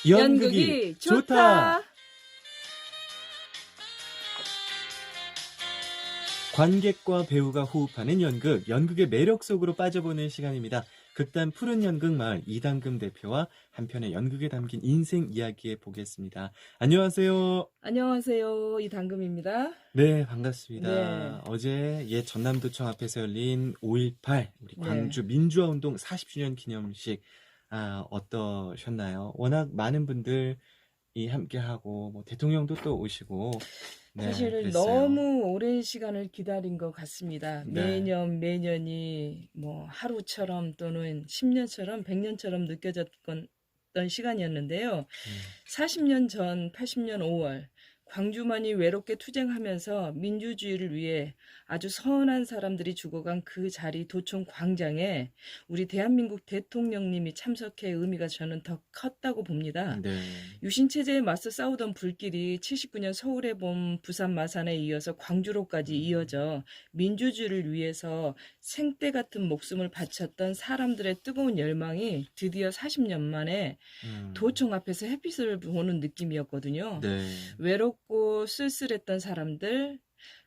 연극이 좋다. 관객과 배우가 호흡하는 연극, 연극의 매력 속으로 빠져보는 시간입니다. 극단 푸른 연극 마을 이당금 대표와 한편의 연극에 담긴 인생 이야기해 보겠습니다. 안녕하세요. 안녕하세요. 이당금입니다. 네, 네. 반갑습니다. 어제 옛 전남도청 앞에서 열린 5.18 우리 네. 광주 민주화 운동 40주년 기념식 어떠셨나요? 워낙 많은 분들이 함께하고 뭐 대통령도 또 오시고 네, 사실 그랬어요. 너무 오랜 시간을 기다린 것 같습니다. 네. 매년이 뭐 하루처럼 또는 10년처럼 100년처럼 느껴졌던 시간이었는데요. 40년 전 80년 5월 광주만이 외롭게 투쟁하면서 민주주의를 위해 아주 선한 사람들이 죽어간 그 자리 도청 광장에 우리 대한민국 대통령님이 참석해 의미가 저는 더 컸다고 봅니다. 네. 유신체제에 맞서 싸우던 불길이 79년 서울의 봄, 부산 마산에 이어서 광주로까지 이어져 민주주의를 위해서 생떼 같은 목숨을 바쳤던 사람들의 뜨거운 열망이 드디어 40년 만에 도청 앞에서 햇빛을 보는 느낌이었거든요. 네. 외롭고 쓸쓸했던 사람들,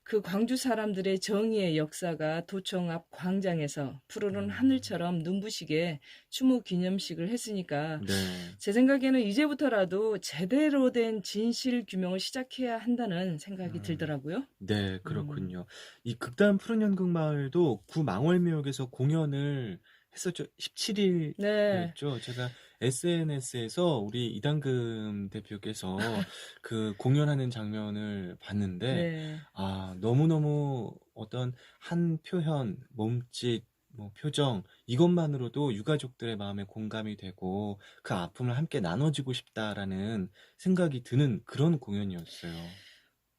그 광주 사람들의 정의의 역사가 도청 앞 광장에서 푸르른 하늘처럼 눈부시게 추모 기념식을 했으니까 네. 제 생각에는 이제부터라도 제대로 된 진실 규명을 시작해야 한다는 생각이 들더라고요. 네, 그렇군요. 이 극단 푸른 연극 마을도 구 망월묘역에서 공연을 했었죠. 17일이었죠. 네. 제가 SNS에서 우리 이당금 대표께서 그 공연하는 장면을 봤는데, 네. 너무너무 어떤 한 표현, 몸짓, 뭐 표정, 이것만으로도 유가족들의 마음에 공감이 되고 그 아픔을 함께 나눠주고 싶다라는 생각이 드는 그런 공연이었어요.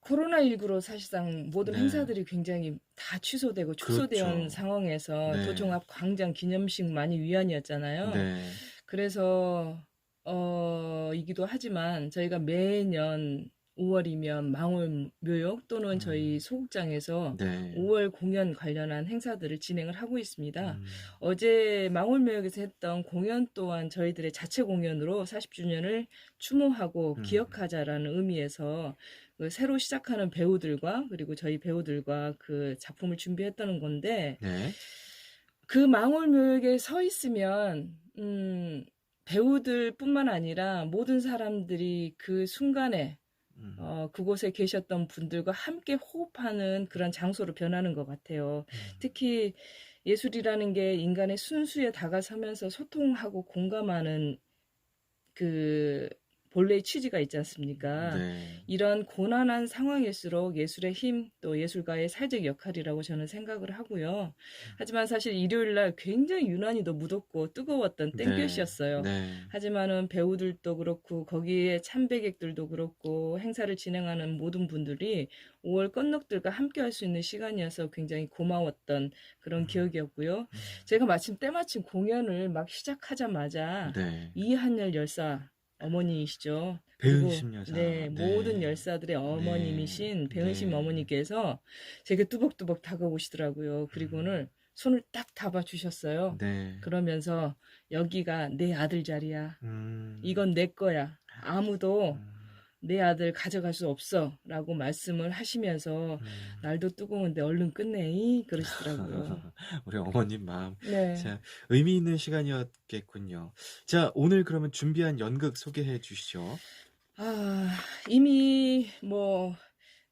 코로나19로 사실상 모든 네. 행사들이 굉장히 다 취소되고 축소된 그렇죠. 상황에서 네. 도청 앞 광장 기념식만이 위안이었잖아요. 네. 그래서 이기도 하지만 저희가 매년 5월이면 망월묘역 또는 저희 소극장에서 네. 5월 공연 관련한 행사들을 진행을 하고 있습니다. 음. 어제 망월묘역에서 했던 공연 또한 저희들의 자체 공연으로 40주년을 추모하고 기억하자라는 의미에서 그 새로 시작하는 배우들과 그리고 저희 배우들과 그 작품을 준비했다는 건데 네. 그 망월묘역에 서 있으면 배우들뿐만 아니라 모든 사람들이 그 순간에 음. 그곳에 계셨던 분들과 함께 호흡하는 그런 장소로 변하는 것 같아요. 특히 예술이라는 게 인간의 순수에 다가서면서 소통하고 공감하는 그 본래의 취지가 있지 않습니까? 네. 이런 고난한 상황일수록 예술의 힘, 또 예술가의 사회적 역할이라고 저는 생각을 하고요. 하지만 사실 일요일 날 굉장히 유난히도 무덥고 뜨거웠던 네. 땡볕이었어요. 네. 하지만은 배우들도 그렇고 거기에 참배객들도 그렇고 행사를 진행하는 모든 분들이 5월 건너들과 함께 할 수 있는 시간이어서 굉장히 고마웠던 그런 기억이었고요. 제가 때마침 공연을 막 시작하자마자 네. 이한열 열사 어머니이시죠. 그리고 배은심 여사. 네, 모든 열사들의 어머님이신 배은심 네. 어머니께서 제게 뚜벅뚜벅 다가오시더라고요. 그리고는 손을 딱 잡아 주셨어요. 네. 그러면서 여기가 내 아들 자리야. 음. 이건 내 거야. 아무도 내 아들 가져갈 수 없어. 라고 말씀을 하시면서 날도 뜨거운데 얼른 끝내. 그러시더라고요. 우리 어머님 마음. 네. 자, 의미 있는 시간이었겠군요. 자, 오늘 그러면 준비한 연극 소개해 주시죠. 이미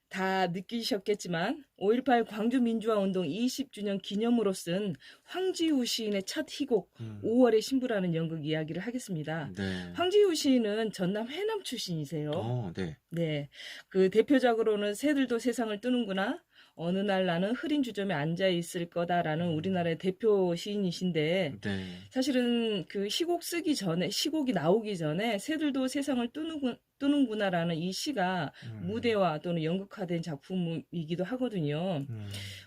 다 느끼셨겠지만 5.18 광주민주화운동 20주년 기념으로 쓴 황지우 시인의 첫 희곡 5월의 신부라는 연극 이야기를 하겠습니다. 네. 황지우 시인은 전남 해남 출신이세요. 네. 네, 그 대표작으로는 새들도 세상을 뜨는구나, 어느 날 나는 흐린 주점에 앉아 있을 거다라는 우리나라의 대표 시인이신데 네. 사실은 그 시곡이 나오기 전에 새들도 세상을 뜨는구나라는 이 시가 무대화 또는 연극화된 작품이기도 하거든요.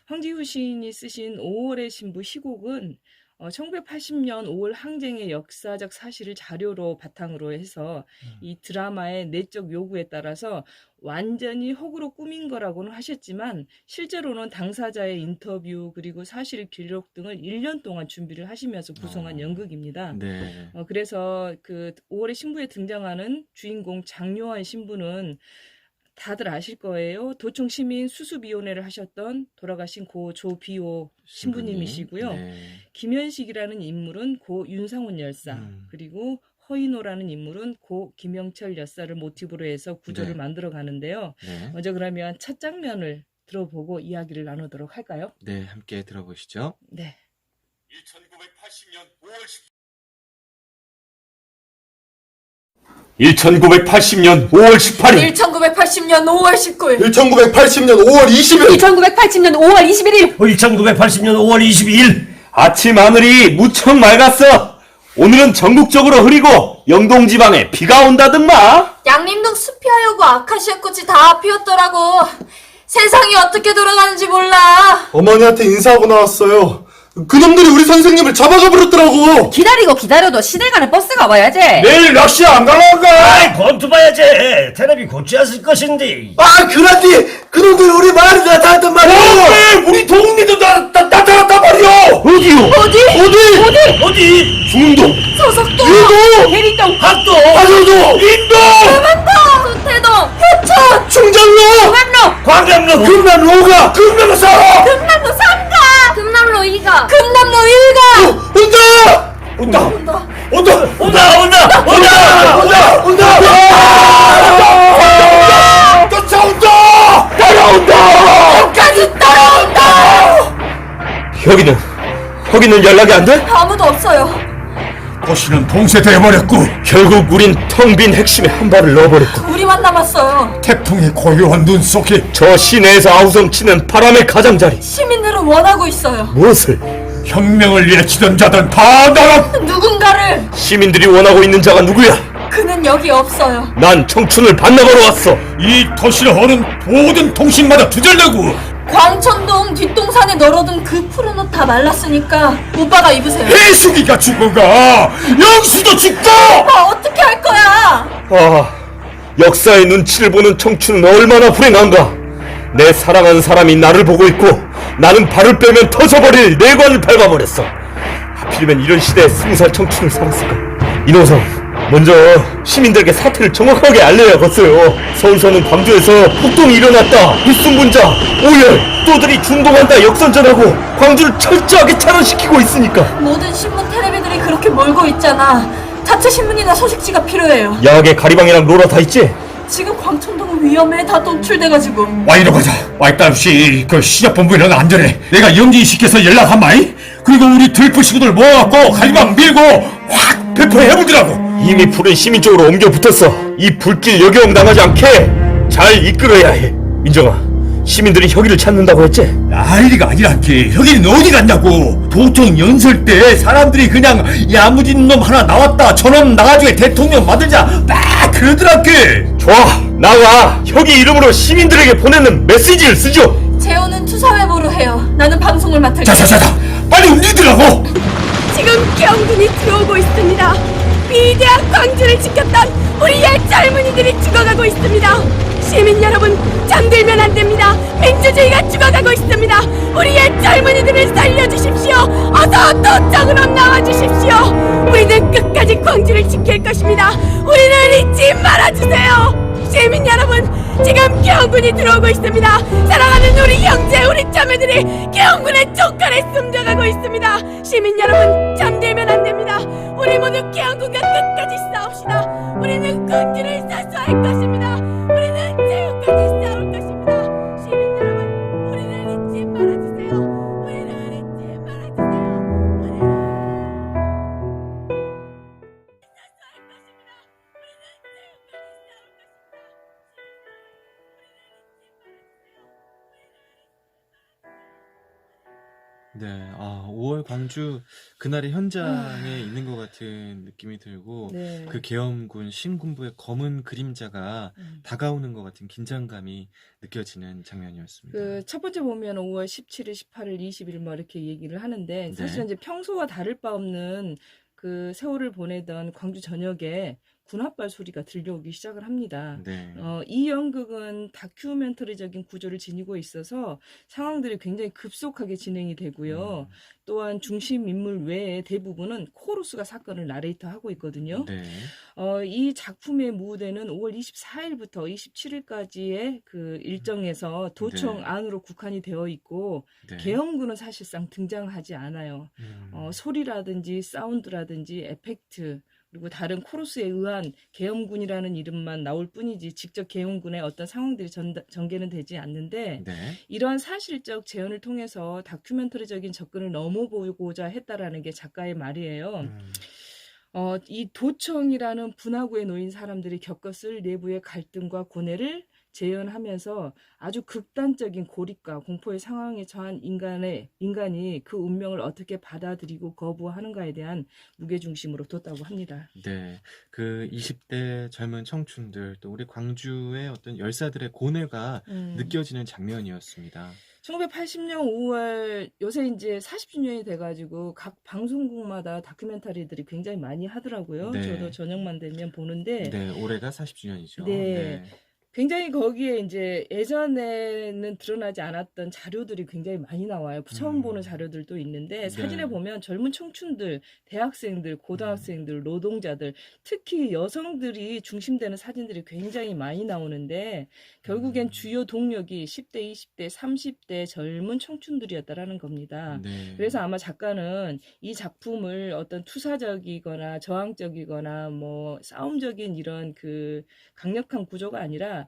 황지우 시인이 쓰신 5월의 신부 시곡은 1980년 5월 항쟁의 역사적 사실을 자료로 바탕으로 해서 이 드라마의 내적 요구에 따라서 완전히 허구로 꾸민 거라고는 하셨지만 실제로는 당사자의 인터뷰 그리고 사실 기록 등을 1년 동안 준비를 하시면서 구성한 연극입니다. 네. 그래서 그 5월의 신부에 등장하는 주인공 장요한 신부는 다들 아실 거예요. 도청 시민 수습위원회를 하셨던 돌아가신 고 조비오 신부님이시고요. 네. 김현식이라는 인물은 고 윤상훈 열사, 그리고 허인호라는 인물은 고 김영철 열사를 모티브로 해서 구조를 네. 만들어 가는데요. 네. 먼저 그러면 첫 장면을 들어보고 이야기를 나누도록 할까요? 네, 함께 들어보시죠. 네. 1980년 5월 18일 1980년 5월 19일 1980년 5월 20일 1980년 5월 21일 1980년 5월 22일 아침 하늘이 무척 맑았어. 오늘은 전국적으로 흐리고 영동지방에 비가 온다던가. 양림동 수피하여고 아카시아 꽃이 다 피었더라고. 세상이 어떻게 돌아가는지 몰라. 어머니한테 인사하고 나왔어요. 그놈들이 우리 선생님을 잡아가 버렸더라고. 기다리고 기다려도 시내 가는 버스가 와야지. 내일 낚시 안 갈란가? 아이 권투 봐야지 테레비 고치 않을 것인데 아, 그란디 그놈들이 우리 마을에 나타났단 말이야. 우리 동네도 나타났단 말이야. 어디요? 어디? 중동, 소속동, 일동, 대리동, 학도 하조도, 인도, 대만동, 소태동, 해천, 충장로, 금남로, 광남로 금남로가, 금남로사. 금남로 3가, 금남로 2가, 금남로 1가. 온다. 따라온다. 여기까지 따라온다. 혁이는 연락이 안 돼? 아무도 없어요. 도시는 봉쇄되어버렸고 결국 우린 텅 빈 핵심에 한 발을 넣어버렸고 우리만 남았어요. 태풍의 고요한 눈 속에 저 시내에서 아우성치는 바람의 가장자리 시민들은 원하고 있어요. 무엇을? 혁명을 외치던 자들은 다 나가. 누군가를. 시민들이 원하고 있는 자가 누구야? 그는 여기 없어요. 난 청춘을 반납하러 왔어. 이 도시를 허는 모든 통신마다 두절되고 광천동 뒷동산에 널어둔 그 푸른 옷 다 말랐으니까 오빠가 입으세요. 해수기가 죽어가 영수도 죽고. 오빠 어떻게 할 거야? 아, 역사의 눈치를 보는 청춘은 얼마나 불행한가. 내 사랑하는 사람이 나를 보고 있고 나는 발을 빼면 터져버릴 내관을 밟아버렸어. 하필이면 이런 시대에 20살 청춘을 살았을까. 이노성, 먼저 시민들에게 사태를 정확하게 알려야겠어요. 서울서는 광주에서 폭동이 일어났다, 일순분자, 오열, 또들이 중동한다 역선전하고 광주를 철저하게 차단시키고 있으니까. 모든 신문 텔레비들이 그렇게 몰고 있잖아. 자체 신문이나 소식지가 필요해요. 야학에 가리방이랑 로라 다 있지? 지금 광천동은 위험해. 다 노출돼가지고. 와이로 가자. 와이따없이 그 시작본부에는 안전해. 내가 영지시켜서 연락한마이. 그리고 우리 들프 식구들 모아갖고 가리방 밀고 확 배포해보더라고. 이미 불은 시민 쪽으로 옮겨 붙었어. 이 불길 여경 당하지 않게 잘 이끌어야 해. 민정아, 시민들이 혁이를 찾는다고 했지? 난리가 아니란게. 혁이는 어디 갔냐고. 보통 연설 때 사람들이 그냥 야무진 놈 하나 나왔다, 저놈 나가지고 대통령 만들자 막 그러더란게. 좋아, 나가. 혁이 이름으로 시민들에게 보내는 메시지를 쓰죠. 재호는 투사회보로 해요. 나는 방송을 맡을게. 자자자자, 빨리 움직이더라고. 지금 경군이 들어오고 있습니다. 위대한 광주를 지켰던 우리 옛 젊은이들이 죽어가고 있습니다. 시민 여러분, 잠들면 안 됩니다. 민주주의가 죽어가고 있습니다. 우리 옛 젊은이들을 살려주십시오. 어서 도청으로 나와주십시오. 우리는 끝까지 광주를 지킬 것입니다. 우리를 잊지 말아주세요. 시민 여러분, 지금 경군이 들어오고 있습니다. 사랑하는 우리 형제, 우리 자매들이 경군의 총칼에 숨져가고 있습니다. 시민 여러분, 잠들면 안 됩니다. 우리 모두 경군과 끝까지 싸웁시다. 우리는 군주를 사수할 것입니다. 우리는 최후까지 싸울 것입니다. 시민 여러분, 우리를 잊지 말아주세요. 우리를 잊지 말아주세요. 우리를 사수할 것입니다. 우리는 최후까지 싸울 것입니다. 네, 5월 광주 그날의 현장에 있는 것 같은 느낌이 들고 네. 그 계엄군 신군부의 검은 그림자가 다가오는 것 같은 긴장감이 느껴지는 장면이었습니다. 그 첫 번째 보면 5월 17일, 18일, 20일 뭐 이렇게 얘기를 하는데 사실은 네. 이제 평소와 다를 바 없는 그 세월을 보내던 광주 전역에 군합발 소리가 들려오기 시작을 합니다. 네. 이 연극은 다큐멘터리적인 구조를 지니고 있어서 상황들이 굉장히 급속하게 진행이 되고요. 또한 중심 인물 외에 대부분은 코러스가 사건을 나레이터하고 있거든요. 네. 이 작품의 무대는 5월 24일부터 27일까지의 그 일정에서 도청 네. 안으로 국한이 되어 있고 네. 계엄군은 사실상 등장하지 않아요. 소리라든지 사운드라든지 에펙트 그리고 다른 코러스에 의한 계엄군이라는 이름만 나올 뿐이지 직접 계엄군의 어떤 상황들이 전개는 되지 않는데 네. 이러한 사실적 재현을 통해서 다큐멘터리적인 접근을 넘어보고자 했다라는 게 작가의 말이에요. 이 도청이라는 분화구에 놓인 사람들이 겪었을 내부의 갈등과 고뇌를 재현하면서 아주 극단적인 고립과 공포의 상황에 처한 인간이 그 운명을 어떻게 받아들이고 거부하는가에 대한 무게중심으로 뒀다고 합니다. 네. 그 20대 젊은 청춘들 또 우리 광주의 어떤 열사들의 고뇌가 느껴지는 장면이었습니다. 1980년 5월 요새 이제 40주년이 돼가지고 각 방송국마다 다큐멘터리들이 굉장히 많이 하더라고요. 네. 저도 저녁만 되면 보는데 네, 올해가 40주년이죠. 네. 굉장히 거기에 이제 예전에는 드러나지 않았던 자료들이 굉장히 많이 나와요. 처음 보는 자료들도 있는데 사진에 네. 보면 젊은 청춘들, 대학생들, 고등학생들, 노동자들, 특히 여성들이 중심되는 사진들이 굉장히 많이 나오는데 결국엔 주요 동력이 10대, 20대, 30대 젊은 청춘들이었다라는 겁니다. 네. 그래서 아마 작가는 이 작품을 어떤 투사적이거나 저항적이거나 뭐 싸움적인 이런 그 강력한 구조가 아니라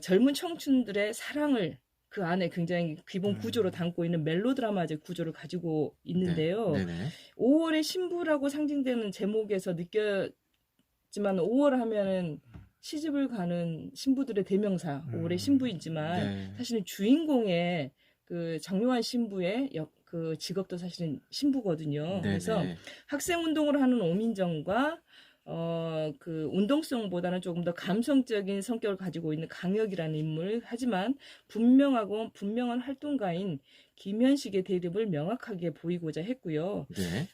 젊은 청춘들의 사랑을 그 안에 굉장히 기본 구조로 담고 있는 멜로드라마적 구조를 가지고 있는데요. 네. 네네. 5월의 신부라고 상징되는 제목에서 느꼈지만 5월 하면은 시집을 가는 신부들의 대명사 5월의 신부이지만 네. 사실은 주인공의 그 정요한 신부의 그 직업도 사실은 신부거든요. 네네. 그래서 학생 운동을 하는 오민정과 그 운동성보다는 조금 더 감성적인 성격을 가지고 있는 강혁이라는 인물, 하지만 분명한 활동가인 김현식의 대립을 명확하게 보이고자 했고요. 네.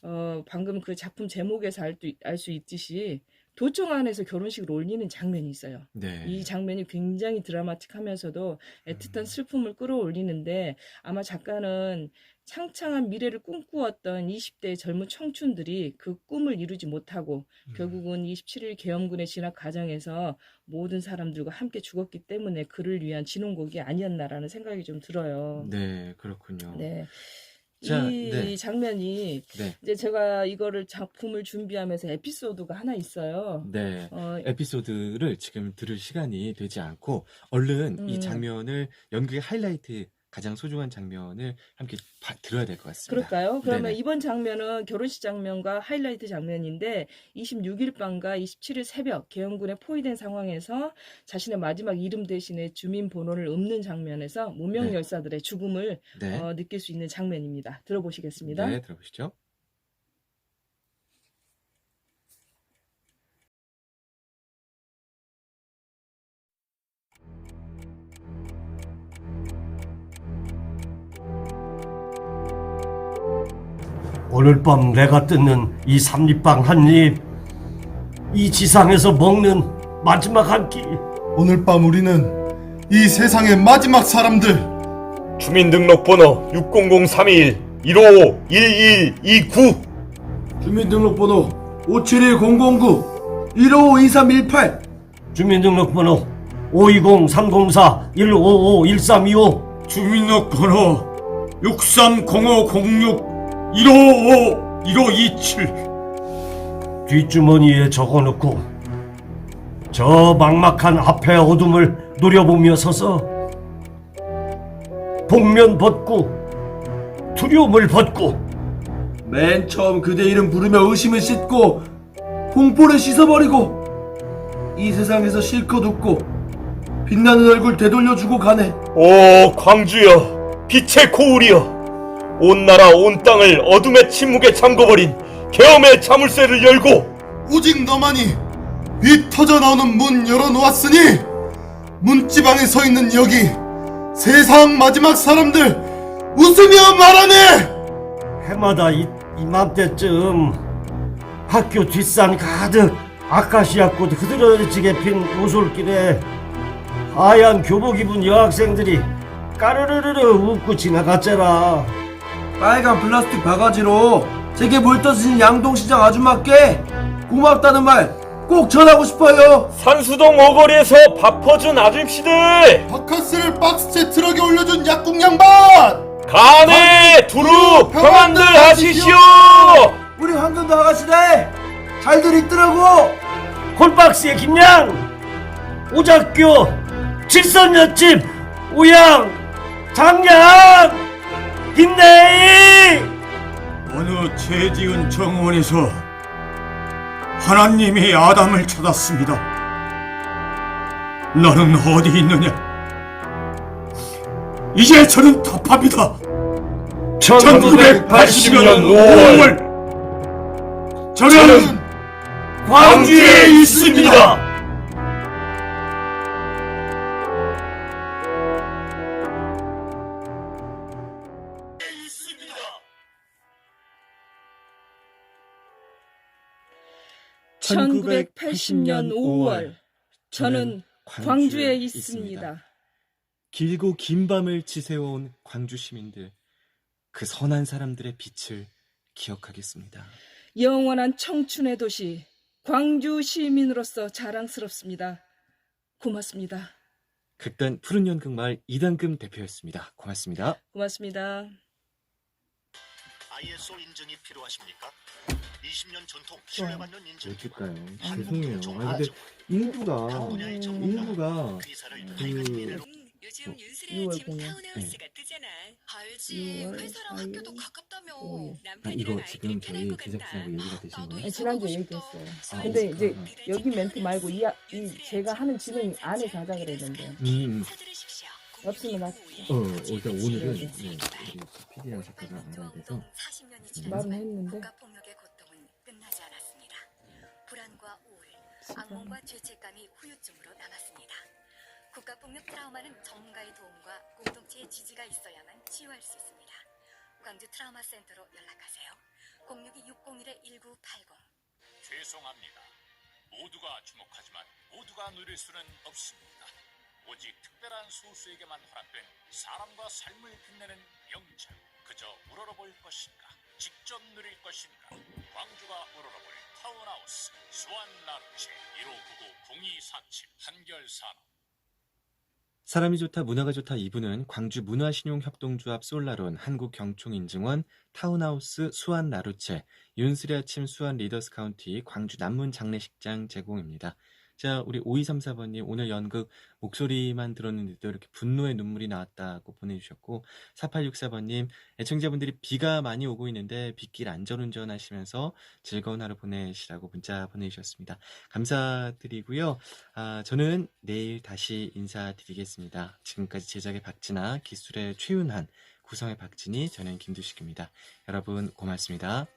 방금 그 작품 제목에서 알 수 있듯이 도청 안에서 결혼식을 올리는 장면이 있어요. 네. 이 장면이 굉장히 드라마틱하면서도 애틋한 슬픔을 끌어올리는데 아마 작가는 창창한 미래를 꿈꾸었던 20대 젊은 청춘들이 그 꿈을 이루지 못하고 결국은 27일 계엄군의 진압 과정에서 모든 사람들과 함께 죽었기 때문에 그를 위한 진홍곡이 아니었나라는 생각이 좀 들어요. 네, 그렇군요. 네. 자, 이 네. 장면이 네. 이제 제가 이거를 작품을 준비하면서 에피소드가 하나 있어요. 네. 어, 에피소드를 지금 들을 시간이 되지 않고 얼른 이 장면을 연극의 하이라이트 가장 소중한 장면을 함께 들어야 될 것 같습니다. 그럴까요? 그러면 네네. 이번 장면은 결혼식 장면과 하이라이트 장면인데 26일 밤과 27일 새벽 계엄군에 포위된 상황에서 자신의 마지막 이름 대신에 주민번호를 읊는 장면에서 무명 네. 열사들의 죽음을 네. 느낄 수 있는 장면입니다. 들어보시겠습니다. 네, 들어보시죠. 오늘 밤 내가 뜯는 이 삼립빵 한 입, 이 지상에서 먹는 마지막 한 끼. 오늘 밤 우리는 이 세상의 마지막 사람들. 주민등록번호 600-321-155-1129. 주민등록번호 571009-152318. 주민등록번호 520-304-155-1325. 주민등록번호 630506-155-1527. 뒷주머니에 적어놓고 저 막막한 앞의 어둠을 노려보며 서서 복면 벗고 두려움을 벗고 맨 처음 그대 이름 부르며 의심을 씻고 공포를 씻어버리고 이 세상에서 실컷 웃고 빛나는 얼굴 되돌려주고 가네. 오 광주여 빛의 코울이여 온 나라 온 땅을 어둠의 침묵에 잠궈버린 계엄의 자물쇠를 열고 오직 너만이 휘 터져 나오는 문 열어놓았으니 문지방에 서 있는 여기 세상 마지막 사람들 웃으며 말하네. 해마다 이맘때쯤 학교 뒷산 가득 아카시아 꽃 흐드러지게 핀 오솔길에 하얀 교복 입은 여학생들이 까르르르르 웃고 지나갔잖아. 빨간 플라스틱 바가지로 제게 물 떠주신 양동시장 아줌마께 고맙다는 말 꼭 전하고 싶어요. 산수동 오거리에서 밥 퍼준 아줌씨들, 바카스를 박스째 트럭에 올려준 약국 양반, 간에 두루 평안들 하시시오. 우리 황금도 아가씨네 잘들 있더라고. 콜박스의 김양, 오작교, 칠선엿집, 오양, 장양, 김내희. 어느 죄지은 정원에서 하나님이 아담을 찾았습니다. 너는 어디 있느냐? 이제 저는 답합니다. 1980년 5월 저는 광주에 있습니다. (1980년 5월) 저는 광주에 있습니다. 길고 긴 밤을 지새워온 광주 시민들, 그 선한 사람들의 빛을 기억하겠습니다. 영원한 청춘의 도시 광주 시민으로서 자랑스럽습니다. 고맙습니다. 극단 푸른 연극마을 이단금 대표였습니다. 고맙습니다. 고맙습니다. ISO 인증이 필요하십니까? 20년 전통 신뢰받는 인증. 어떨까요? 죄송해요. 근데 인구가 요즘 윤슬의 6월 집 공연. 타운하우스가 뜨잖아. 알지. 6월 회사랑 4일, 학교도 가깝다며. 5일. 이거 지금 저희 제작진하고 얘기가 되신 거예요? 아니, 지난주에 얘기했어요. 아, 근데 그렇구나. 이제 여기 멘트 말고 이 제가 하는 지금 안에서 하자 그랬는데 사들으십시오. 없으면 나 일단 오늘은 네. 우리 PD랑 작가가 알아야 돼서 40년이 말은 지났지만 했는데 국가폭력의 고통은 끝나지 않았습니다. 불안과 우울, 악몽과 죄책감이 후유증으로 남았습니다. 국가폭력 트라우마는 전문가의 도움과 공동체의 지지가 있어야만 치유할 수 있습니다. 광주 트라우마 센터로 연락하세요. 062-601-1980. 죄송합니다. 모두가 주목하지만 모두가 누릴 수는 없습니다. 오직 특별한 소수에게만 허락된 사람과 삶을 빛내는 명작. 그저 우러러볼 것인가? 직접 누릴 것인가? 광주가 우러러볼 타운하우스 수완나루체 1599-0247 한결산업. 사람이 좋다 문화가 좋다 2부는 광주 문화신용협동조합 솔라론 한국경총인증원 타운하우스 수완 나루체 윤슬의 아침 수완 리더스 카운티 광주 남문 장례식장 제공입니다. 자, 우리 5234번님 오늘 연극 목소리만 들었는데도 이렇게 분노의 눈물이 나왔다고 보내주셨고 4864번님 애청자분들이 비가 많이 오고 있는데 빗길 안전운전 하시면서 즐거운 하루 보내시라고 문자 보내주셨습니다. 감사드리고요. 저는 내일 다시 인사드리겠습니다. 지금까지 제작의 박진아, 기술의 최윤한, 구성의 박진희, 저는 김두식입니다. 여러분 고맙습니다.